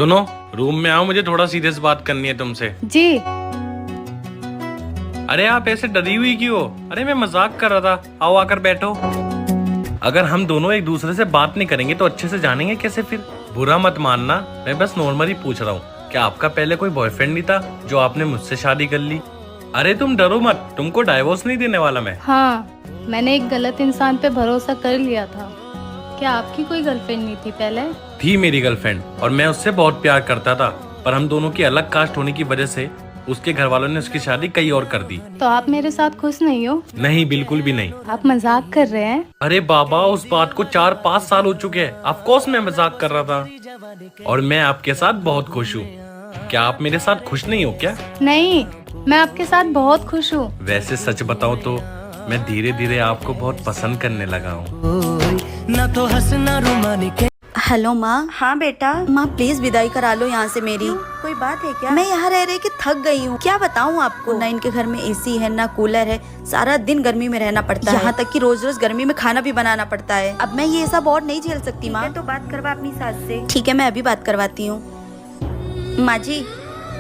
सुनो, रूम में आओ, मुझे थोड़ा सीरियस बात करनी है तुमसे। जी। अरे आप ऐसे डरी हुई क्यों हो? अरे मैं मजाक कर रहा था, आओ आकर बैठो। अगर हम दोनों एक दूसरे से बात नहीं करेंगे तो अच्छे से जानेंगे कैसे फिर? बुरा मत मानना, मैं बस नॉर्मली पूछ रहा हूँ, क्या आपका पहले कोई बॉयफ्रेंड नहीं था जो आपने मुझसे शादी कर ली? अरे तुम डरो मत, तुमको डाइवोर्स नहीं देने वाला मैं। हाँ, मैंने एक गलत इंसान पे भरोसा कर लिया था। क्या आपकी कोई गर्लफ्रेंड नहीं थी पहले? थी मेरी गर्लफ्रेंड, और मैं उससे बहुत प्यार करता था, पर हम दोनों की अलग कास्ट होने की वजह से उसके घर वालों ने उसकी शादी कहीं और कर दी। तो आप मेरे साथ खुश नहीं हो? नहीं, बिल्कुल भी नहीं। आप मजाक कर रहे हैं? अरे बाबा, उस बात को 4-5 साल हो चुके हैं। ऑफ कोर्स मैं मजाक कर रहा था, और मैं आपके साथ बहुत खुश हूँ। क्या आप मेरे साथ खुश नहीं हो क्या? नहीं, मैं आपके साथ बहुत खुश हूँ। वैसे सच बताओ तो मैं धीरे धीरे आपको बहुत पसंद करने लगा हूँ। ना तो हंसना रुमानी के। हेलो माँ। हाँ बेटा। माँ प्लीज विदाई करा लो यहाँ से मेरी। कोई बात है क्या? मैं यहाँ रह रह के थक गई हूँ। क्या बताऊँ आपको, ना इनके घर में एसी है ना कूलर है, सारा दिन गर्मी में रहना पड़ता है। यहाँ तक कि रोज रोज गर्मी में खाना भी बनाना पड़ता है। अब मैं ये सब और नहीं झेल सकती माँ। तो बात करवा अपनी सास से। ठीक है, मैं अभी बात करवाती हूँ। माँ जी।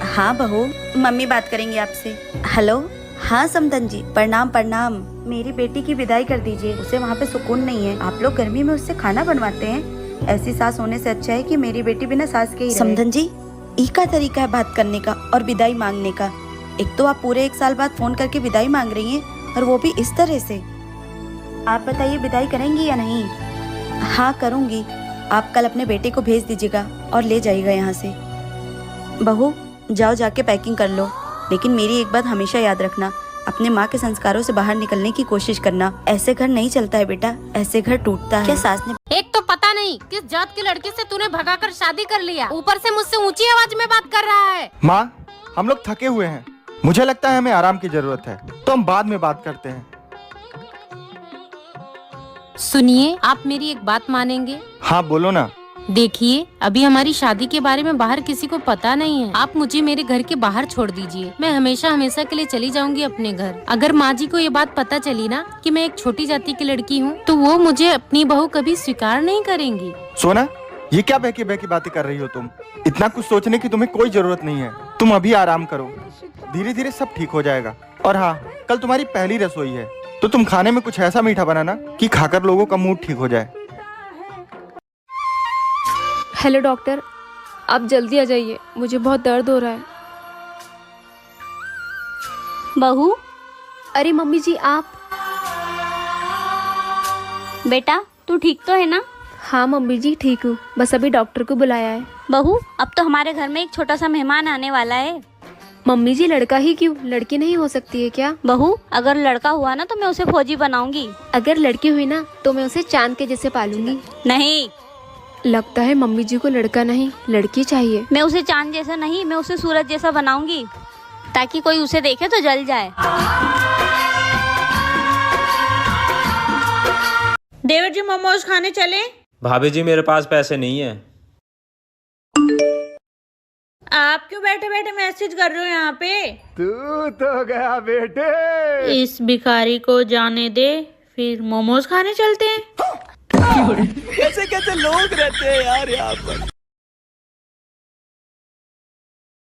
हाँ बहू, मम्मी बात करेंगी आपसे। हेलो। हाँ समधन जी, प्रणाम प्रणाम। मेरी बेटी की विदाई कर दीजिए, उसे वहाँ पे सुकून नहीं है। आप लोग गर्मी में उससे खाना बनवाते हैं। ऐसी सास होने से अच्छा है कि मेरी बेटी बिना सास के ही रहे। समधन जी, ई का तरीका है बात करने का और विदाई मांगने का। एक तो आप पूरे 1 साल बाद फोन करके विदाई मांग रही हैं, और वो भी इस तरह से। आप बताइए, विदाई करेंगी या नहीं? हाँ करूँगी। आप कल अपने बेटे को भेज दीजिएगा और ले जाइएगा यहाँ से। बहू जाओ, जाके पैकिंग कर लो, लेकिन मेरी एक बात हमेशा याद रखना, अपने माँ के संस्कारों से बाहर निकलने की कोशिश करना। ऐसे घर नहीं चलता है बेटा, ऐसे घर टूटता है। क्या सास ने एक तो पता नहीं किस जात की लड़की से तूने भगाकर शादी कर लिया, ऊपर से मुझसे ऊंची आवाज में बात कर रहा है। माँ, हम लोग थके हुए हैं, मुझे लगता है हमें आराम की जरूरत है, तो हम बाद में बात करते हैं। सुनिए, आप मेरी एक बात मानेंगे? हाँ बोलो ना। देखिए, अभी हमारी शादी के बारे में बाहर किसी को पता नहीं है। आप मुझे मेरे घर के बाहर छोड़ दीजिए, मैं हमेशा हमेशा के लिए चली जाऊंगी अपने घर। अगर माँ जी को ये बात पता चली ना कि मैं एक छोटी जाति की लड़की हूँ, तो वो मुझे अपनी बहू कभी स्वीकार नहीं करेंगी। सोना, ये क्या बहकी बहकी बातें कर रही हो तुम? इतना कुछ सोचने की तुम्हें कोई जरूरत नहीं है। तुम अभी आराम करो, धीरे धीरे सब ठीक हो जाएगा। और हाँ, कल तुम्हारी पहली रसोई है, तो तुम खाने में कुछ ऐसा मीठा बनाना कि खाकर लोगों का मूड ठीक हो जाए। हेलो डॉक्टर, आप जल्दी आ जाइए, मुझे बहुत दर्द हो रहा है। बहू। अरे मम्मी जी, आप? बेटा तू ठीक तो है ना? हाँ मम्मी जी, ठीक हूँ, बस अभी डॉक्टर को बुलाया है। बहू, अब तो हमारे घर में एक छोटा सा मेहमान आने वाला है। मम्मी जी, लड़का ही क्यों, लड़की नहीं हो सकती है क्या? बहू, अगर लड़का हुआ ना तो मैं उसे फौजी बनाऊंगी। अगर लड़की हुई ना तो मैं उसे चांद के जैसे पालूंगी। नहीं, लगता है मम्मी जी को लड़का नहीं लड़की चाहिए। मैं उसे चांद जैसा नहीं, मैं उसे सूरज जैसा बनाऊंगी, ताकि कोई उसे देखे तो जल जाए। डेविड जी, मोमोज खाने चले? भाभी जी, मेरे पास पैसे नहीं है। आप क्यों बैठे बैठे मैसेज कर रहे हो यहाँ पे? तू तो गया बेटे। इस भिखारी को जाने दे, फिर मोमोज खाने चलते हैं। कैसे कैसे लोग रहते हैं यार यहाँ पर।